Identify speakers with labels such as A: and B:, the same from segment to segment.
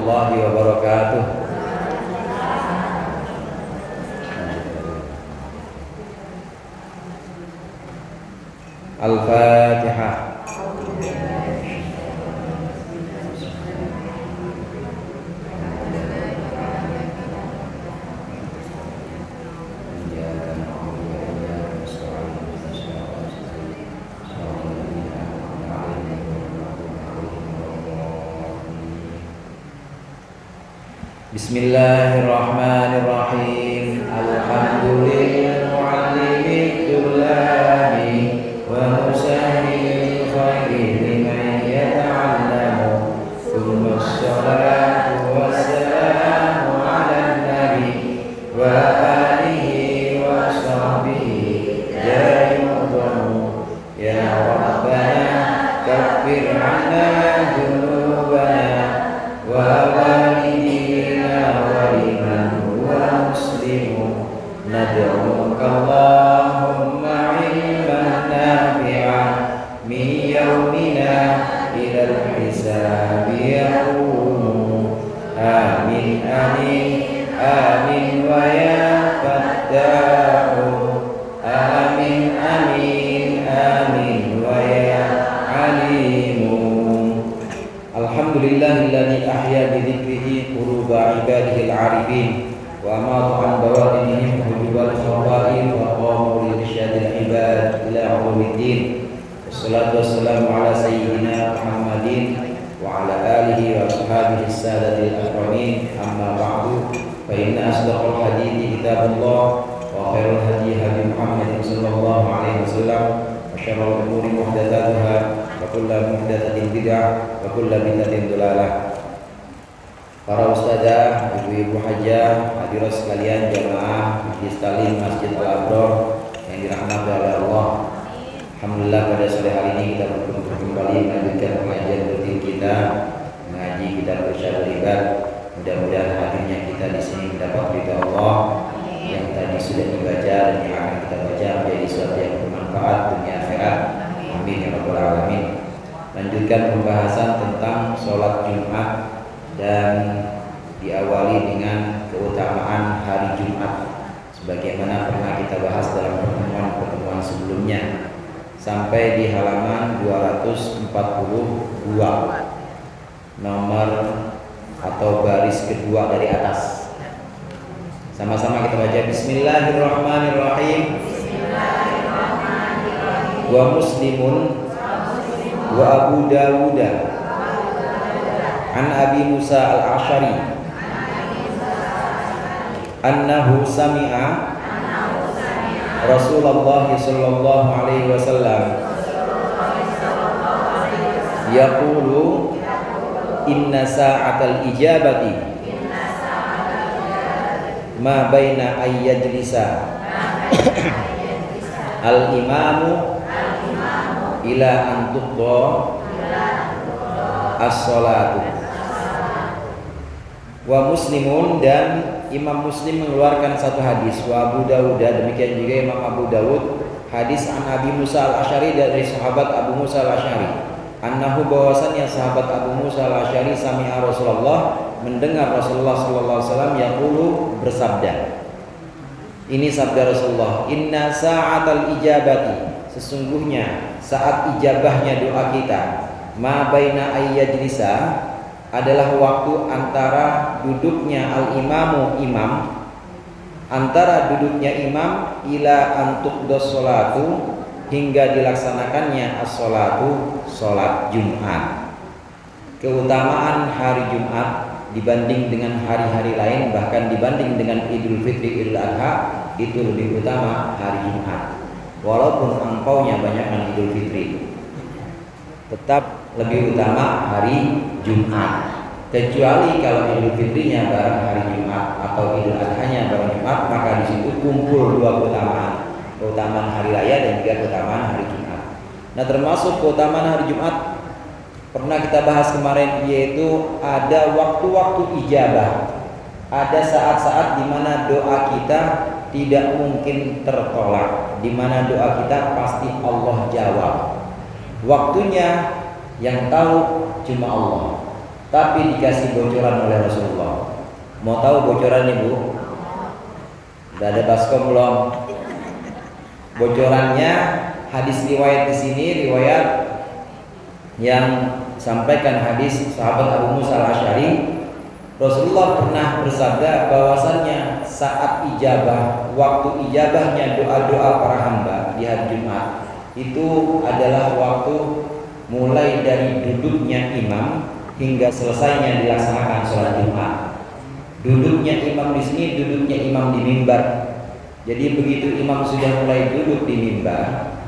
A: warahmatullahi wabarakatuh. Al-Fatihah. Bismillahirrahmanirrahim. Alhamdulillahil mu'allimid dullami wa musahhilil khairi liman yata'allamu. Tsumma sholatu wassalamu 'alan nabi wa alihi wa sahbihi jayyudamu. Ya Rabbana kaffir 'anna dzunubana wa nad'uka Allahumma 'ilman nafi'an min yawmina ilal hisabi yaqumu. Amin amin amin wa ya fattahu. Amin amin amin wa ya alimu. Alhamdulillahilladzi ahya bi dzikrihi quluba ibadihi al-'arifin wa amatu an bawadinihim hujubal khawaif wa qamu li irsyadil ibad ila ulumiddin. Wassalatu wassalamu ala sayyidina Muhammadin wa ala alihi wa ashabihi as-sadatil akramin. Amma ba'du, fa inna asdaqal hadithi kitabullah wa khairul hadi hadi Muhammadin sallallahu alaihi wasallam wa syarrul umuri muhdatsatuha wa kullu muhdatsatin bid'ah wa kullu bid'atin dhalalah. Para ustadzah, ibu-ibu hajah, hadirat sekalian, jamaah Majlis Talim Masjid Al-Abrar yang dirahmati oleh Allah. Alhamdulillah pada sore hari ini kita berkumpul kembali melanjutkan pengajian rutin kita, mengaji kitab Irsyadul Ibad. Mudah-mudahan hadirnya kita di sini mendapat ridha Allah yang tadi sudah dibaca dan yang akan kita baca menjadi sesuatu yang bermanfaat dunia akhirat. Amin ya rabbal alamin. Lanjutkan pembahasan tentang sholat Jumat dan diawali dengan keutamaan hari Jumat sebagaimana pernah kita bahas dalam pertemuan-pertemuan sebelumnya sampai di halaman 242 nomor atau baris kedua dari atas. Sama-sama kita baca Bismillahirrahmanirrahim. Wa Muslimun wa Abu Dawud an Abi Musa al-Ash'ari annahu sami'a Rasulullah sallallahu alaihi wasallam yaqulu inna sa'atal ijabati ma baina ayyajlisa al-imamu ila an tuqda as-salatu. Wa Muslimun, dan Imam Muslim mengeluarkan satu hadis, wa Abu Dawud, demikian juga Imam Abu Dawud, hadis an Abi Musa al-Ash'ari, dari sahabat Abu Musa al-Ash'ari, annahu, bahwasannya sahabat Abu Musa al-Ash'ari sami'a Rasulullah, mendengar Rasulullah sallallahu alaihi wasallam yaqulu, bersabda. Ini sabda Rasulullah, inna sa'atal ijabati, sesungguhnya saat ijabahnya doa kita, ma baina ayyajlisa, adalah waktu antara duduknya al-imamu, imam, antara duduknya imam ila antuqdas sholatu, hingga dilaksanakannya as-sholatu, sholat Jumat. Keutamaan hari Jumat dibanding dengan hari-hari lain, bahkan dibanding dengan Idul Fitri, Idul Adha, itu lebih utama hari Jumat. Walaupun angpaunya banyakkan Idul Fitri, tetap lebih utama hari Jumat. Kecuali kalau Idul Fitrinya bareng hari Jumat atau Idul Adhanya bareng Jumat, maka di situ kumpul dua keutamaan hari raya dan juga keutamaan hari Jumat. Nah, termasuk keutamaan hari Jumat pernah kita bahas kemarin, yaitu ada waktu-waktu ijabah. Ada saat-saat di mana doa kita tidak mungkin tertolak, di mana doa kita pasti Allah jawab. Waktunya yang tahu cuma Allah. tapi dikasih bocoran oleh Rasulullah. Mau tahu bocorannya, Bu? Udah ada baskom belum? Bocorannya hadis riwayat di sini, riwayat yang sampaikan hadis sahabat Abu Musa al-Asy'ari. Rasulullah pernah bersabda bahwasannya saat ijabah, waktu ijabahnya doa-doa para hamba di hari Jumat itu adalah waktu mulai dari duduknya imam hingga selesainya dilaksanakan sholat Jumat. Duduknya imam di sini, duduknya imam di mimbar. Jadi begitu imam sudah mulai duduk di mimbar,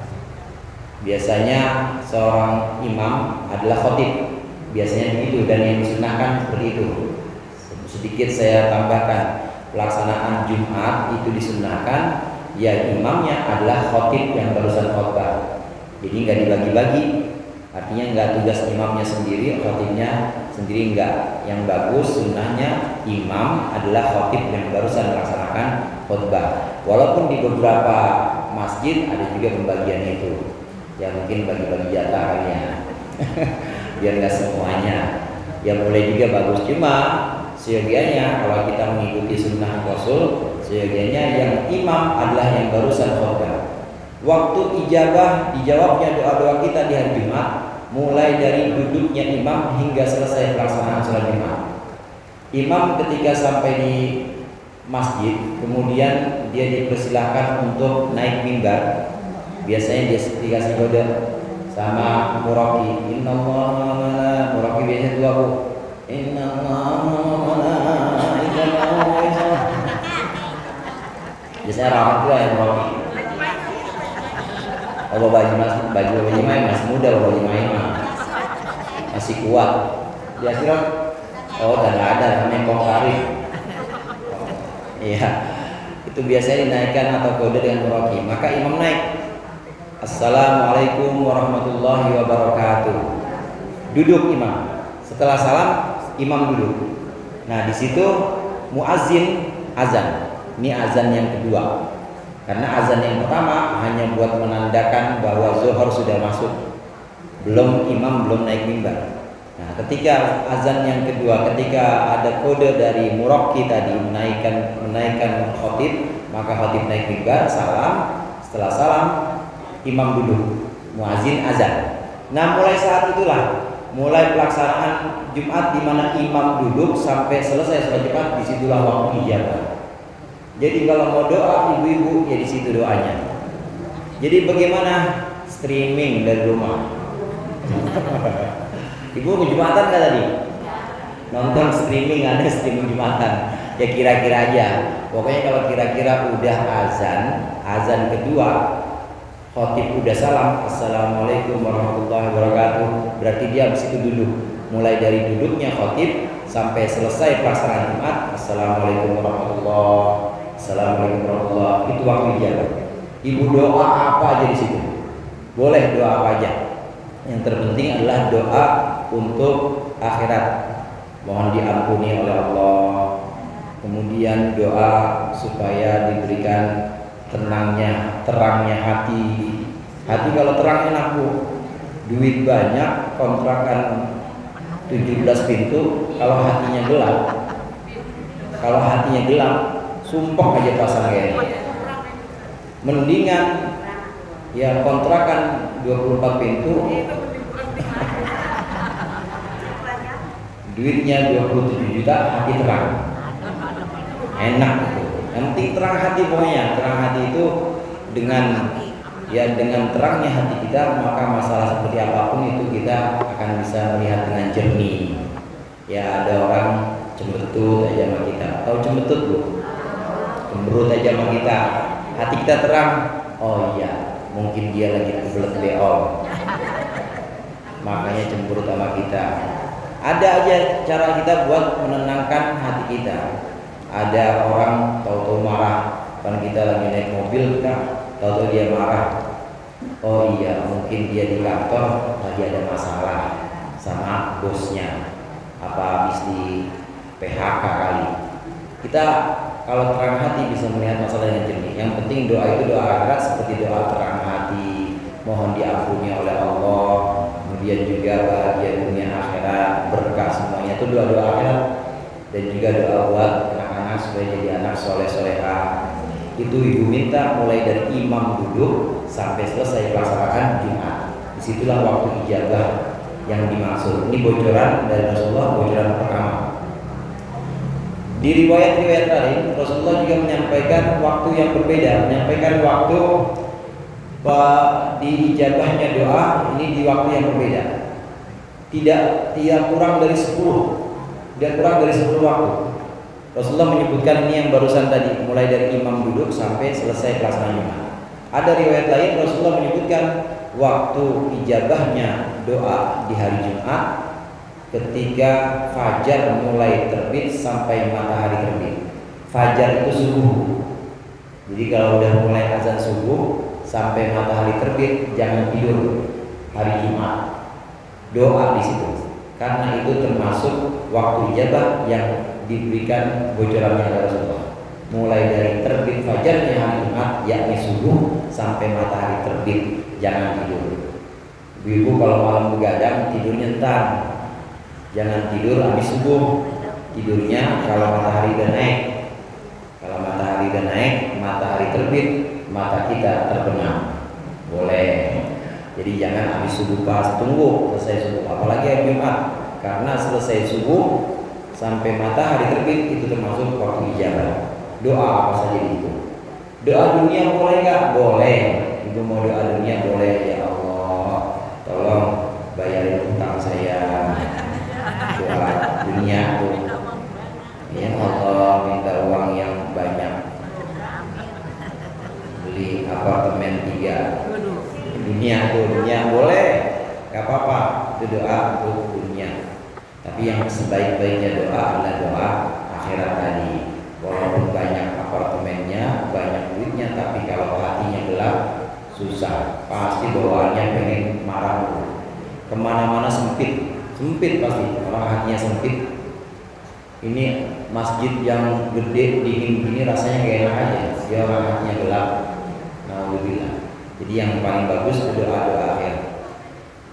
A: biasanya seorang imam adalah khotib, biasanya begitu, dan yang disunahkan seperti itu. Sedikit saya tambahkan, pelaksanaan Jumat itu disunahkan, ya imamnya adalah khotib yang barusan khotbah. Jadi nggak dibagi-bagi, artinya nggak tugas imamnya sendiri, khotibnya sendiri nggak. Yang bagus sunnahnya imam adalah khotib yang barusan melaksanakan khotbah. Walaupun di beberapa masjid ada juga pembagian itu, ya mungkin bagi-bagi jatah kali ya, biar nggak semuanya. Ya boleh juga bagus, cuma seyogianya kalau kita mengikuti sunnah Rasul, seyogianya yang imam adalah yang barusan khotbah. Waktu ijabah dijawabnya doa-doa kita di hari Jumat, mulai dari duduknya imam hingga selesai pelaksanaan sholat Jumat. Imam ketika sampai di masjid, kemudian dia dipersilahkan untuk naik mimbar. Biasanya dia dikasih kode sama muraki. Innallaha muraki biasanya dua, Bu. Biasanya rawat juga yang muraki. Oh, baju masih muda, baju masih kuat. Dia sirap. Oh, dan ada namanya kongkari. Iya, itu biasanya dinaikkan atau kode dengan muraki. Maka imam naik. Assalamualaikum warahmatullahi wabarakatuh. Duduk imam. Setelah salam, imam duduk. Nah, di situ muazzin azan. Ini azan yang kedua. Karena azan yang pertama hanya buat menandakan bahwa zuhur sudah masuk. Imam belum naik mimbar. Nah, ketika azan yang kedua, ketika ada kode dari muraki tadi menaikkan khotib, maka khotib naik mimbar, salam. Setelah salam, imam duduk, muazzin azan. Nah, mulai saat itulah mulai pelaksanaan Jumat di mana imam duduk sampai selesai sholat Jumat, disitulah waktu ijabah. Jadi kalau mau doa ibu-ibu ya di situ doanya. Jadi bagaimana streaming dari rumah? Ibu ke Jumatan nggak tadi? Nonton streaming, ada streaming Jumatan. Ya kira-kira aja. Pokoknya kalau kira-kira udah azan kedua, khotib udah salam, assalamualaikum warahmatullahi wabarakatuh. Berarti dia habis itu duduk. Mulai dari duduknya khotib sampai selesai pelaksanaan Jumat, assalamualaikum warahmatullahi. Assalamualaikum warahmatullahi. Itu waktu ijabah. Ibu doa apa aja di situ? Boleh doa apa aja. Yang terpenting adalah doa untuk akhirat. Mohon diampuni oleh Allah. Kemudian doa supaya diberikan terangnya hati. Hati kalau terang enak, Bu. Duit banyak, kontrakan 17 pintu, kalau hatinya gelap, sumpah aja pasang kayak ini. Mendingan ya kontrakan 24 pintu, duitnya 27 juta, hati terang, enak gitu. Yang penting terang hati, pokoknya terang hati itu dengan terangnya hati kita, maka masalah seperti apapun itu kita akan bisa melihat dengan jernih. Ya ada orang cembetut aja sama kita, tahu cembetut, Bu? Cemberut aja sama kita, hati kita terang. Oh iya, mungkin dia lagi kebelet beol, makanya cemberut sama kita. Ada aja cara kita buat menenangkan hati kita. Ada orang tahu-tahu marah, kan kita lagi naik mobil, kan tahu-tahu dia marah. Oh iya, mungkin dia di kantor lagi ada masalah sama bosnya, apa habis di PHK kali. Kita kalau terang hati bisa melihat masalah yang jernih. Yang penting doa itu doa akhirat, seperti doa terang hati, mohon diampuni oleh Allah, kemudian juga bahagia dunia akhirat, berkah semuanya itu doa-doa akhirat, dan juga doa buat anak-anak supaya jadi anak soleh solehah. Itu ibu minta mulai dari imam duduk sampai selesai pelaksanaan Jumat. Disitulah waktu ijabah yang dimaksud. Ini bocoran dari Rasulullah, bocoran pertama. Di riwayat-riwayat lain Rasulullah juga menyampaikan waktu yang berbeda, menyampaikan waktu diijabahnya doa ini di waktu yang berbeda. Tidak kurang dari 10. Tidak kurang dari 10 waktu. Rasulullah menyebutkan ini yang barusan tadi, mulai dari imam duduk sampai selesai pelaksanaan Jumat. Ada riwayat lain Rasulullah menyebutkan waktu ijabahnya doa di hari Jumat ketika fajar mulai terbit sampai matahari terbit. Fajar itu subuh. Jadi kalau udah mulai azan subuh sampai matahari terbit jangan tidur hari Jumat. Doa di situ. Karena itu termasuk waktu ijabah yang diberikan bocorannya oleh Rasulullah. Mulai dari terbit fajarnya hari Jumat yakni subuh sampai matahari terbit jangan tidur. Ibu kalau malam begadang tidurnya ntar. Jangan tidur habis subuh. Tidurnya kalau matahari udah naik. Kalau matahari udah naik, matahari terbit, mata kita terbenam. Boleh. Jadi jangan habis subuh pas, tunggu selesai subuh. Apalagi hari Jumat, karena selesai subuh sampai matahari terbit itu termasuk waktu ijabah. Doa apa saja itu. Doa dunia boleh nggak? Boleh. Ibu mau doa dunia boleh. Ya Allah, tolong bayarin utang saya. Doa dunia tuh. Ya Allah, minta uang yang banyak. Beli apartemen 3. Dunia boleh, nggak apa-apa. Itu doa untuk dunia. Tapi yang sebaik-baiknya doa adalah doa akhirat tadi. Walaupun banyak apartemennya, banyak duitnya, tapi kalau hatinya gelap, susah. Pasti bawaannya pengen marah. Kemana-mana sempit pasti. Orang hatinya sempit. Ini masjid yang gede dingin gini rasanya gak enak aja. Dia orang hatinya gelap. Alhamdulillah. Jadi yang paling bagus itu doa-doa akhir.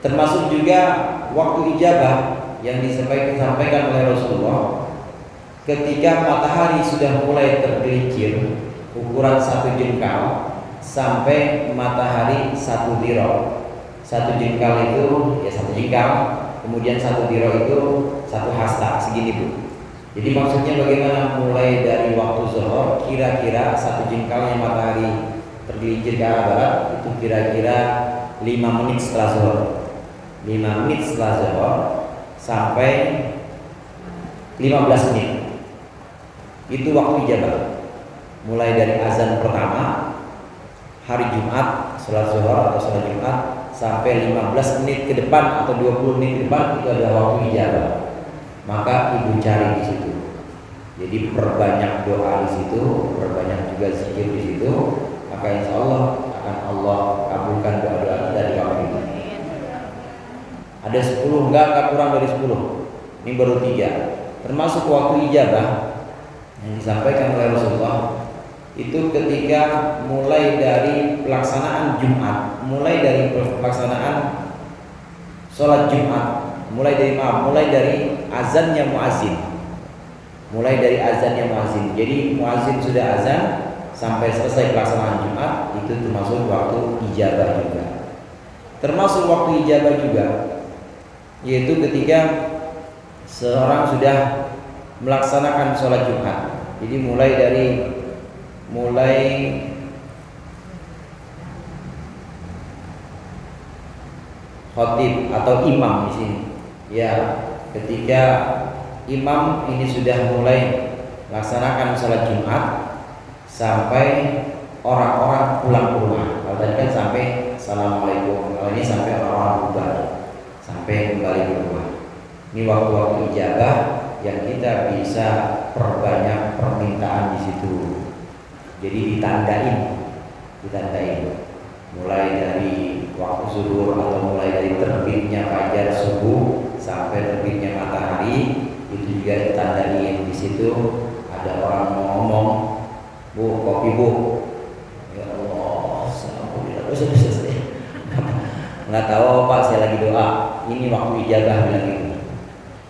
A: Termasuk juga waktu ijabah yang disampaikan oleh Rasulullah ketika matahari sudah mulai tergelincir ukuran 1 jengkal sampai matahari 1 diro. 1 jengkal itu ya 1 jengkal, kemudian 1 diro itu 1 hasta, segini Bu. Jadi maksudnya bagaimana mulai dari waktu zuhur kira-kira 1 jengkalnya matahari tergelincir ke arah barat itu kira-kira 5 menit setelah zuhur. 5 menit setelah zuhur sampai 15 menit. Itu waktu ijabah. Mulai dari azan pertama hari Jumat, sholat zuhur atau sholat Jumat sampai 15 menit ke depan atau 20 menit ke depan itu adalah waktu ijabah. Maka ibu cari di situ. Jadi perbanyak doa di situ, perbanyak juga zikir di situ. Maka insya Allah akan Allah kabulkan doa-doa kita di waktu itu. Ada 10, enggak kurang dari 10. Ini baru 3. Termasuk waktu ijabah yang disampaikan oleh Rasulullah itu ketika mulai dari pelaksanaan Jumat, mulai dari pelaksanaan sholat Jumat, mulai dari azannya muazin. Mulai dari azannya muazin. Jadi muazin sudah azan sampai selesai pelaksanaan Jumat itu termasuk waktu ijabah juga. Termasuk waktu ijabah juga yaitu ketika seorang sudah melaksanakan sholat Jumat. Jadi mulai khotib atau imam di sini. Ya, ketika imam ini sudah mulai melaksanakan sholat Jumat sampai orang-orang pulang ke rumah. Kalau tadi kan sampai assalamualaikum, kalau ini sampai orang-orang bubar, sampai kembali ke rumah. Ini waktu-waktu ijabah yang kita bisa perbanyak permintaan di situ. Jadi ditandain, mulai dari waktu zuhur atau mulai dari terbitnya fajar subuh sampai terbitnya matahari itu juga ditandain. Di situ ada orang mau ngomong, Bu, kopi Bu. Ya Allah, alhamdulillah. Nggak tahu Pak, saya lagi doa. ini waktu ijabah bilang gitu.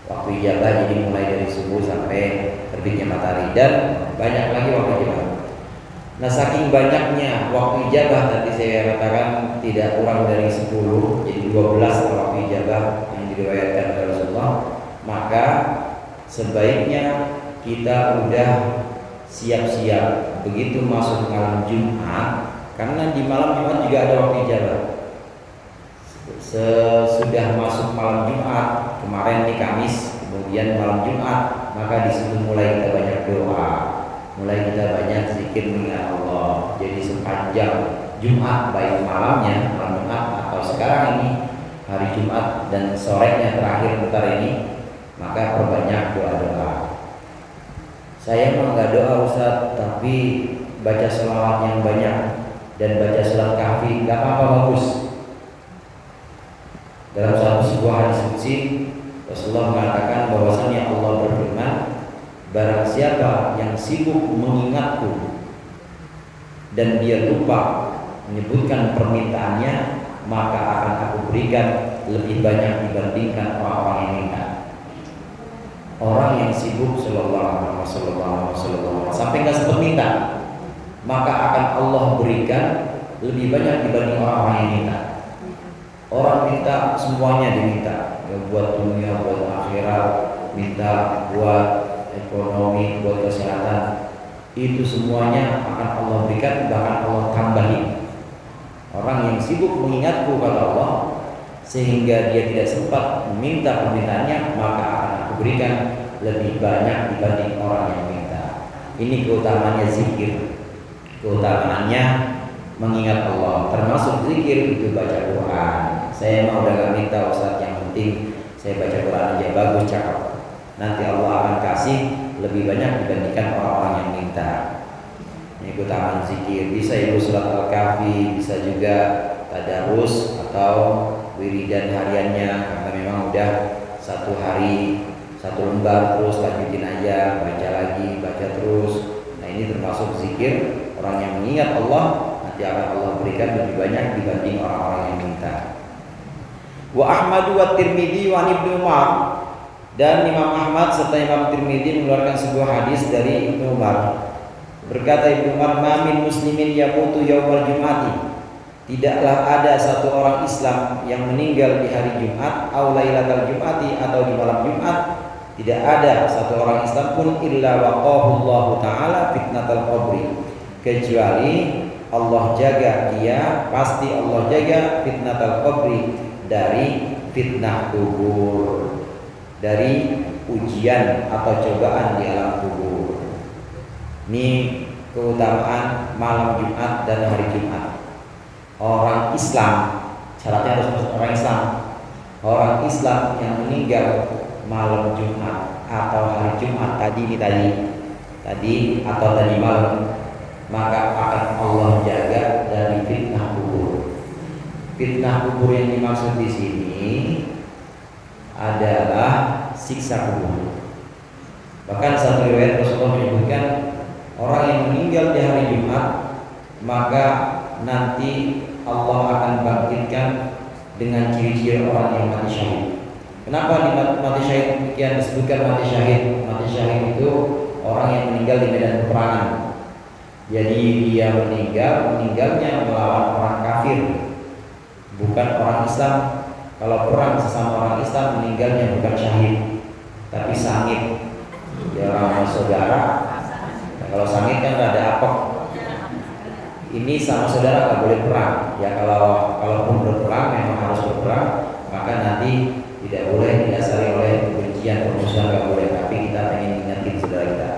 A: Waktu ijabah jadi mulai dari subuh sampai terbitnya matahari, dan banyak lagi waktu ijabah. Nah, saking banyaknya waktu ijabah tadi saya katakan tidak kurang dari 10, jadi 12 waktu ijabah yang diriwayatkan oleh Rasulullah, maka sebaiknya kita udah siap-siap begitu masuk malam Jumat, karena di malam Jumat juga ada waktu ijabah. Sesudah masuk malam Jumat, kemarin nih Kamis, kemudian malam Jumat, maka disitu mulai kita banyak doa, mulai kita banyak zikir mengingat Allah. Jadi sepanjang Jumat, baik malamnya, malam Jumat atau sekarang ini hari Jumat dan sorenya terakhir bentar ini, maka perbanyak doa-doa. Saya mah nggak doa Ustaz, tapi baca selawat yang banyak dan baca surat Kahfi nggak apa-apa, bagus. Dalam sebuah hadis qudsi Rasulullah mengatakan bahwasanya Allah berfirman, barang siapa yang sibuk mengingatku dan dia lupa menyebutkan permintaannya, maka akan aku berikan lebih banyak dibandingkan orang-orang yang minta. Orang yang sibuk sallallahu alaihi wasallam sampai nggak sempat minta, maka akan Allah berikan lebih banyak dibanding orang-orang yang minta. Orang minta semuanya diminta, ya, buat dunia, buat akhirat, minta buat ekonomi, buat kesehatan, itu semuanya akan Allah berikan, bahkan Allah tambahin. Orang yang sibuk mengingatku kata Allah, sehingga dia tidak sempat meminta permintaannya, maka akan aku berikan lebih banyak dibanding orang yang minta. Ini keutamaannya zikir, keutamaannya mengingat Allah, termasuk zikir itu baca Quran. Saya mau udah gak minta Ustaz, yang penting saya baca Quran aja, bagus, cakep. Nanti Allah akan kasih lebih banyak dibandingkan orang-orang yang minta. Ini keutamaan zikir. Bisa ibu surat Al-Kahfi, bisa juga tadarus atau wiridan hariannya, karena memang udah satu hari satu lembar, terus lanjutin aja, baca lagi, baca terus. Nah, ini termasuk zikir. Orang yang mengingat Allah, nanti akan Allah berikan lebih banyak dibanding orang-orang yang minta. Wa Ahmad wa Tirmidzi wa Ibnu Umar, dan Imam Ahmad serta Imam Tirmidzi mengeluarkan sebuah hadis dari Ibnu Umar. Berkata Ibnu Umar, "Ma min muslimin yamutu yaumal jum'ati." Tidaklah ada satu orang Islam yang meninggal di hari Jumat, au lailatal jum'ati, atau di malam Jumat. Tidak ada satu orang Islam pun illa waqahu Allah taala fitnatal qabri, kecuali Allah jaga dia, pasti Allah jaga fitnatal qabri, dari fitnah kubur, dari ujian atau cobaan di alam kubur. Ini keutamaan malam Jumat dan hari Jumat. Orang Islam, syaratnya harus orang Islam. Orang Islam yang meninggal malam Jumat atau hari Jumat tadi atau tadi malam, maka akan Allah jaga dari fitnah kubur. Fitnah kubur yang dimaksud di sini adalah siksa kubur. Bahkan satu riwayat Rasulullah menyebutkan, orang yang meninggal di hari Jumat, maka nanti Allah akan bangkitkan dengan ciri-ciri orang yang mati syahid. Kenapa di mati syahid demikian disebutkan mati syahid? Mati syahid itu orang yang meninggal di medan peperangan. Jadi dia meninggalnya melawan orang kafir, bukan orang Islam. Kalau perang sesama orang Islam, meninggalnya bukan syahid, tapi sangit. Dia orang saudara. Nah, kalau sangit kan ada apok. Ini sama saudara nggak boleh perang. Ya kalaupun berperang memang harus berperang, maka nanti tidak boleh didasari oleh kebencian, permusuhan, nggak boleh. Tapi kita pengen ingatin saudara kita.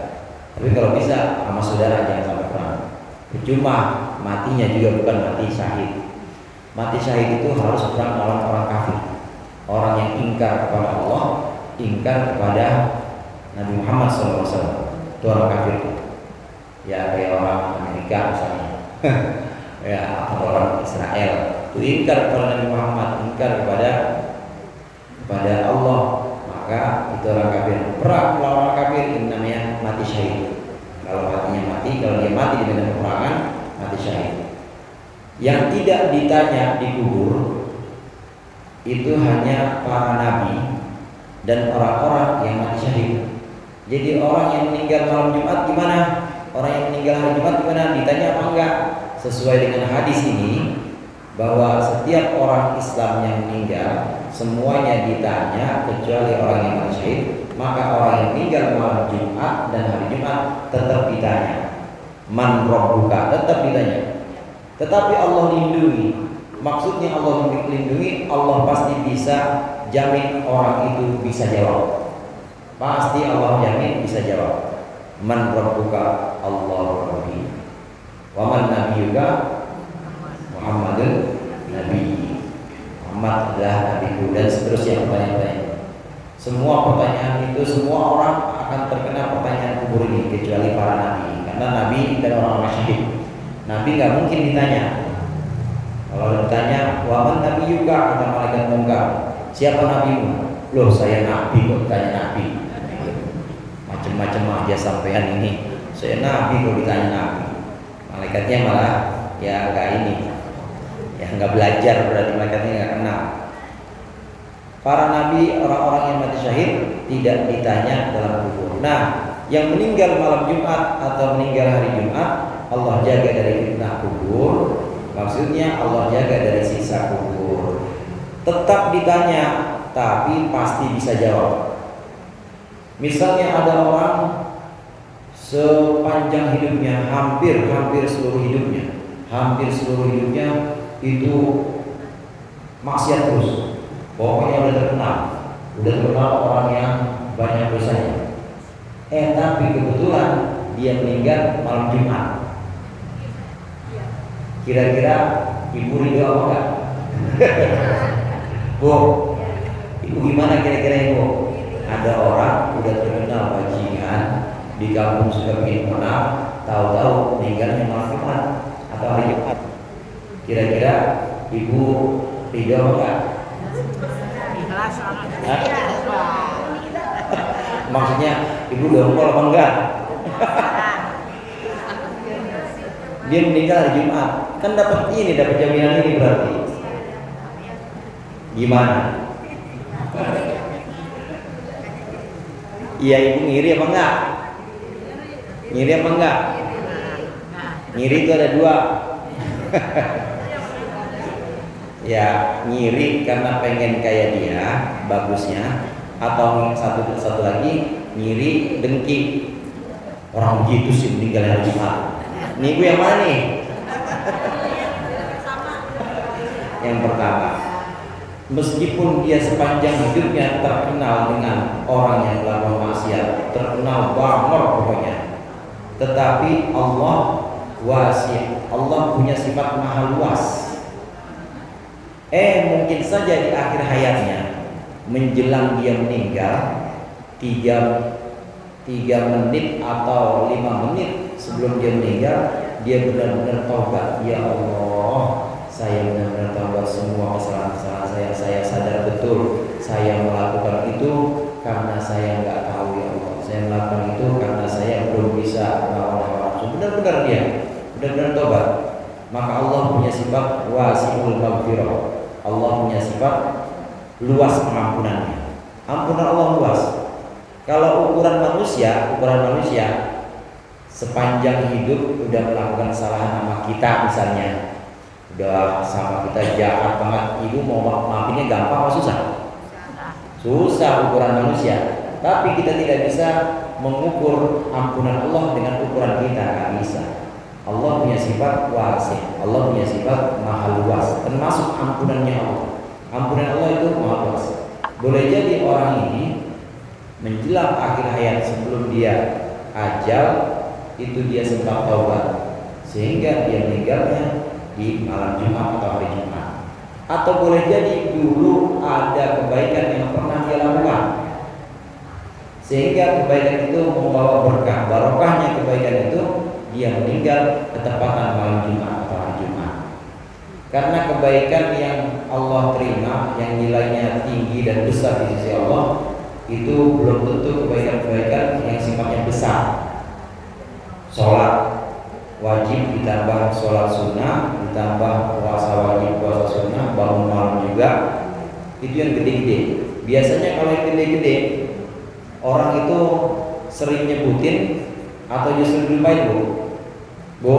A: Tapi kalau bisa sama saudara jangan sampai perang. Percuma, matinya juga bukan mati syahid. Mati syahid itu harus perang melawan orang kafir, orang yang ingkar kepada Allah, ingkar kepada Nabi Muhammad SAW. Itu orang kafir. Ya kayak orang Amerika misalnya. Ya, atau orang Israel itu ingkar kepada Nabi Muhammad, ingkar kepada Allah, maka itu orang kafir. Perang melawan orang kafir ini namanya mati syahid. Kalau matinya mati, kalau dia mati di medan peperangan, mati syahid. Yang tidak ditanya di kubur itu hanya para nabi dan orang-orang yang mati syahid. Jadi orang yang meninggal malam Jumat gimana? Orang yang meninggal hari Jumat gimana? Ditanya apa enggak? Sesuai dengan hadis ini, bahwa setiap orang Islam yang meninggal semuanya ditanya kecuali orang yang mati syahid. Maka orang yang meninggal malam Jumat dan hari Jumat tetap ditanya, man rabbuka, tetap ditanya. Tetapi Allah lindungi. Maksudnya Allah melindungi, Allah pasti bisa jamin orang itu bisa jawab. Pasti Allah jamin bisa jawab. Man rabbuka, Allahu rabbi. Wa man nabiyyuka, Muhammadun nabi. Muhammad adalah nabiku, dan seterusnya pertanyaan-pertanyaan. Semua pertanyaan itu, semua orang akan terkena pertanyaan kubur ini kecuali para nabi. Karena nabi dan orang-orang syahid. Nabi nggak mungkin ditanya. Kalau ditanya, waman nabi juga, kata malaikat munkar, siapa nabimu? Loh, saya nabi kok ditanya nabi. Macam-macam aja sampean ini. Saya nabi kok ditanya nabi. Malaikatnya malah ya nggak ini, ya nggak belajar, berarti malaikatnya nggak kenal. Para nabi, orang-orang yang mati syahid tidak ditanya dalam kubur. Nah, yang meninggal malam Jumat atau meninggal hari Jumat, Allah jaga dari fitnah kubur. Maksudnya Allah jaga dari siksa kubur. Tetap ditanya, tapi pasti bisa jawab. Misalnya ada orang sepanjang hidupnya, hampir seluruh hidupnya itu maksiat terus. Pokoknya udah terkenal orang yang banyak dosanya. Tapi kebetulan dia meninggal malam Jumat. Kira-kira ibu ridho apa enggak? Bu, ibu gimana kira-kira ibu? Ada orang udah terkenal bajingan di kampung suka bikin onar, tahu-tahu meninggalnya malam Jumat atau hari Jumat. Kira-kira ibu ridho apa enggak?
B: Ikhlas.
A: Maksudnya ibu dongkol apa enggak? Dia meninggal hari Jumat, kan dapat jaminan ini berarti. Gimana? Iya, ibu ngiri apa enggak? Ngiri apa enggak? Ngiri itu ada dua. Ya, ngiri karena pengen kayak dia, bagusnya, atau satu lagi ngiri dengki. Orang begitu sih meninggal hari Jumat. Ini ibu yang mana nih? Yang pertama, meskipun dia sepanjang hidupnya terkenal dengan orang yang melakukan maksiat, terkenal banget pokoknya, tetapi Allah wasi', Allah punya sifat maha luas. Mungkin saja di akhir hayatnya, menjelang dia meninggal, 3 menit atau 5 menit sebelum dia meninggal, dia benar-benar taubat. Ya Allah, saya benar-benar taubat semua kesalahan-kesalahan saya sadar betul saya melakukan itu karena saya nggak tahu ya Allah. Saya melakukan itu karena saya belum bisa melawan hawa nafsu. Benar-benar dia benar-benar taubat. Maka Allah punya sifat wasi'ul maghfirah. Allah punya sifat luas pengampunannya. Ampunan Allah luas. Kalau ukuran manusia sepanjang hidup udah melakukan kesalahan sama kita, misalnya udah sama kita jahat banget, ibu mau maafinnya gampang atau susah? Susah ukuran manusia. Tapi kita tidak bisa mengukur ampunan Allah dengan ukuran kita, nggak bisa. Allah punya sifat wasi', Allah punya sifat maha luas, termasuk ampunannya Allah. Ampunan Allah itu maha luas. Boleh jadi orang ini menjelang akhir hayat sebelum dia ajal itu dia sempat taubat sehingga dia meninggalnya di malam Jumat atau hari Jumat. Atau boleh jadi dulu ada kebaikan yang pernah dia lakukan sehingga kebaikan itu membawa berkah, barokahnya kebaikan itu dia meninggal ketepatan malam Jumat atau hari Jumat. Karena kebaikan yang Allah terima, yang nilainya tinggi dan besar di sisi Allah, itu belum tentu kebaikan-kebaikan yang sifatnya besar. Sholat wajib ditambah sholat sunnah, ditambah puasa wajib, puasa sunnah, bangun malam juga, itu yang gede-gede. Biasanya kalau yang gede-gede orang itu sering nyebutin atau justru dilupain, Bu? Bu,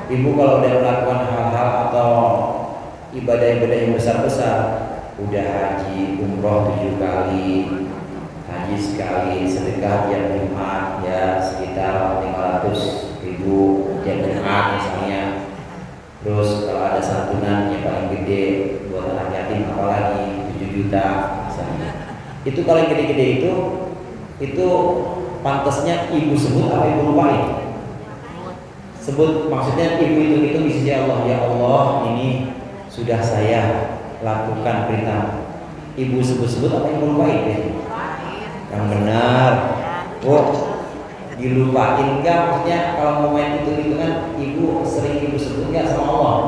A: Ibu kalau udah melakukan hal-hal atau ibadah-ibadah yang besar-besar, udah haji, umroh 7 kali, haji sekali, sedekah tiap Jumat ya sekitar 500.000 tiap Jumat misalnya. Terus kalau ada santunan yang paling gede buat anak yatim apalagi 7 juta misalnya. Itu kalau yang gede-gede itu pantasnya ibu sebut apa ibu lupain? Sebut, maksudnya ibu itu di sisi Allah, ya Allah ini sudah saya lakukan perintah. Ibu sebut-sebut apa ibu lupain? Yang benar. Oh, dilupain enggak? Maksudnya kalau mau main itu kan ibu sering ibu sebut enggak sama Allah?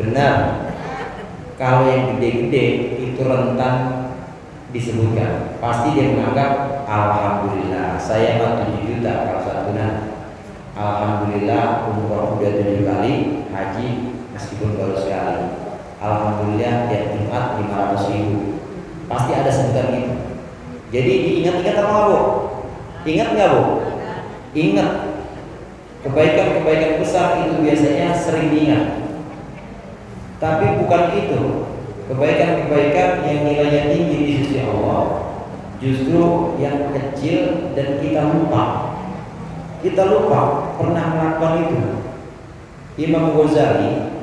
A: Benar. Kalau yang gede-gede itu rentan disebutkan. Pasti dia menganggap alhamdulillah saya 7 juta kalau santunan. Alhamdulillah umroh udah 7 kali, haji meskipun baru sekali. Alhamdulillah tiap Jumat 500.000. Pasti ada sebutan itu. Jadi diingat-ingat apa Bu? Ingat nggak Bu? Ingat. Kebaikan-kebaikan besar itu biasanya sering diingat. Tapi bukan itu. Kebaikan-kebaikan yang nilainya tinggi di sisi Allah justru yang kecil dan kita lupa. Kita lupa pernah melakukan itu. Imam Ghazali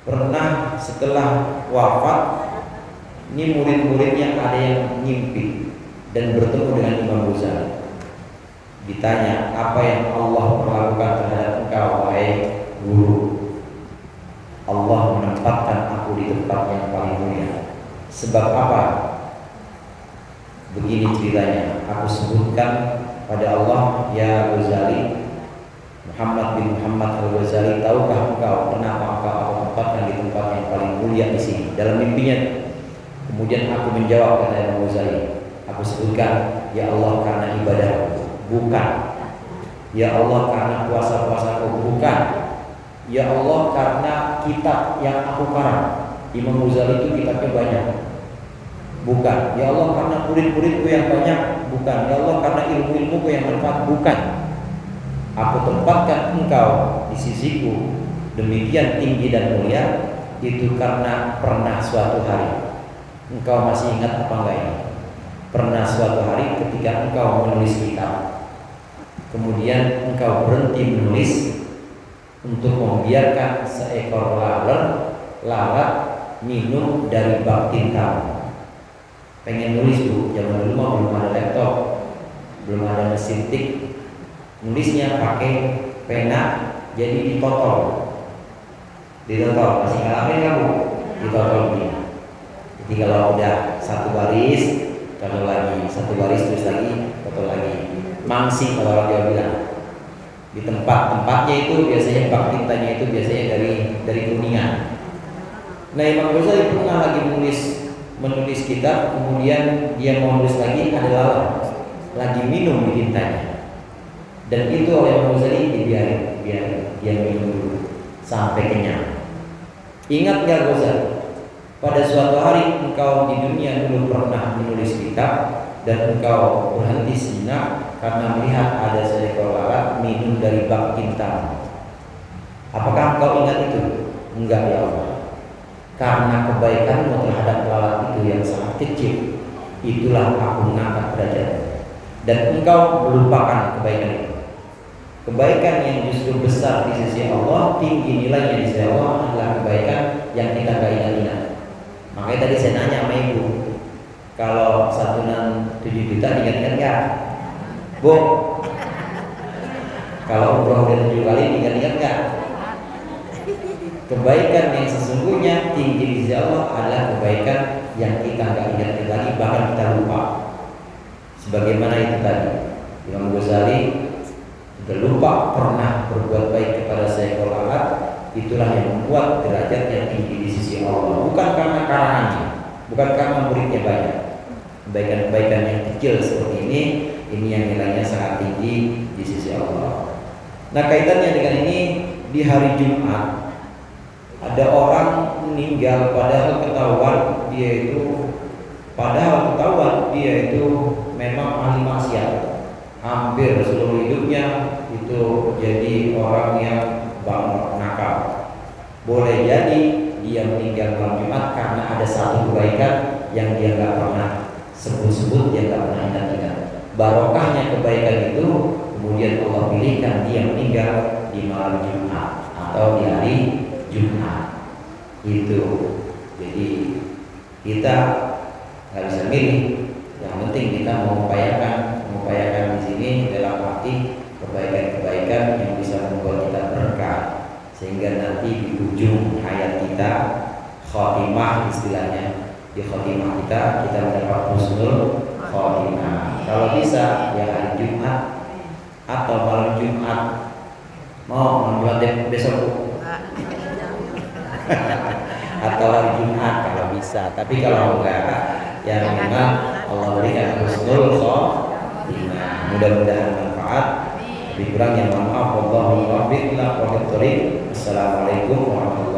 A: pernah setelah wafat, ini murid-muridnya ada yang ngimpi dan bertemu dengan Imam Ghazali. Ditanya, apa yang Allah perlakukan terhadap engkau wahai guru? Allah menempatkan aku di tempat yang paling mulia. Sebab apa? Begini ceritanya. Aku sebutkan pada Allah, ya Ghazali, Muhammad bin Muhammad al-Ghazali, tahukah engkau kenapa aku tempatkan di tempat yang paling mulia di sini? Dalam mimpinya. Kemudian aku menjawab, kata Imam Ghazali, aku sebutkan, ya Allah karena ibadahku, bukan. Ya Allah karena puasa-puasaku, bukan. Ya Allah karena kitab yang aku karang. Imam Ghazali itu kitabnya banyak, bukan. Ya Allah karena murid-muridku yang banyak, bukan. Ya Allah karena ilmu-ilmuku yang bermanfaat, bukan. Aku tempatkan engkau di sisiku demikian tinggi dan mulia itu karena pernah suatu hari. Engkau masih ingat apa enggak ini? Pernah suatu hari ketika engkau menulis kitab, kemudian engkau berhenti menulis untuk membiarkan seekor lalat minum dari bak tinta. Pengen nulis Bu, zaman dulu mah belum ada laptop, belum ada mesin tik. Nulisnya pakai pena, jadi ditotol. Ditotol, masih ngalamin kamu? Ditotol begini. Jadi kalau udah satu baris, totol lagi, satu baris terus lagi, totol lagi. Mangsing kalau orang Jawa bilang. Di tempat-tempatnya itu biasanya bak tintanya itu biasanya dari Kuningan. Nah, Imam Ghazali pernah lagi menulis kitab, kemudian dia mau nulis lagi, ada lalat lagi minum di tintanya. Dan itu oleh Imam Ghazali dibiarin, dia minum dulu sampai kenyang. Ingat nggak Ghazali? Pada suatu hari engkau di dunia dulu pernah menulis kitab dan engkau berhenti sejenak karena melihat ada seekor lalat minum dari bak tinta. Apakah engkau ingat itu? Enggak ya Allah. Karena kebaikanmu terhadap lalat itu yang sangat kecil, itulah aku mengangkat derajat. Dan engkau melupakan kebaikan itu. Kebaikan yang justru besar di sisi Allah, tinggi nilainya di sisi Allah adalah kebaikan yang kita gak ingat-ingat. Makanya tadi saya nanya sama ibu, kalau santunan 7 juta diingat-ingat gak? Bu, kalau umroh udah 7 kali diingat-ingat gak? Kebaikan yang sesungguhnya tinggi di sisi Allah adalah kebaikan yang kita gak ingat lagi, bahkan kita lupa. Sebagaimana itu tadi, Imam Ghazali sudah lupa pernah berbuat baik kepada seekor lalat. Itulah yang membuat derajatnya tinggi di sisi Allah, bukan karena karangannya, bukan karena muridnya banyak. Kebaikan-kebaikan yang kecil seperti ini yang nilainya sangat tinggi di sisi Allah. Nah, kaitannya dengan ini, di hari Jumat ada orang meninggal padahal ketahuan dia itu memang ahli maksiat, hampir seluruh hidupnya itu jadi orang yang nakal. Boleh jadi dia meninggal malam Jumat karena ada satu kebaikan yang dia nggak pernah sebut-sebut, dia nggak pernah ingat-ingat. Barokahnya kebaikan itu kemudian Allah pilihkan dia meninggal di malam Jumat atau di hari Jumat. Itu jadi kita nggak bisa milih. Yang penting kita mengupayakan di sini dalam arti kebaikan-kebaikan yang bisa membuat kita berkah, sehingga nanti di ujung hayat kita, khotimah istilahnya, di khotimah kita mendapat husnul khotimah. Kalau bisa ya hari Jumat atau malam Jumat. Mau malam besok atau hari Jumat kalau bisa. Tapi kalau enggak, ya memang Allah berikan husnul khotimah. Mudah-mudahan manfaat. Lebih kurang yang mohon maaf. Wallahu a'lam bishawab. Assalamualaikum warahmatullahi wabarakatuh.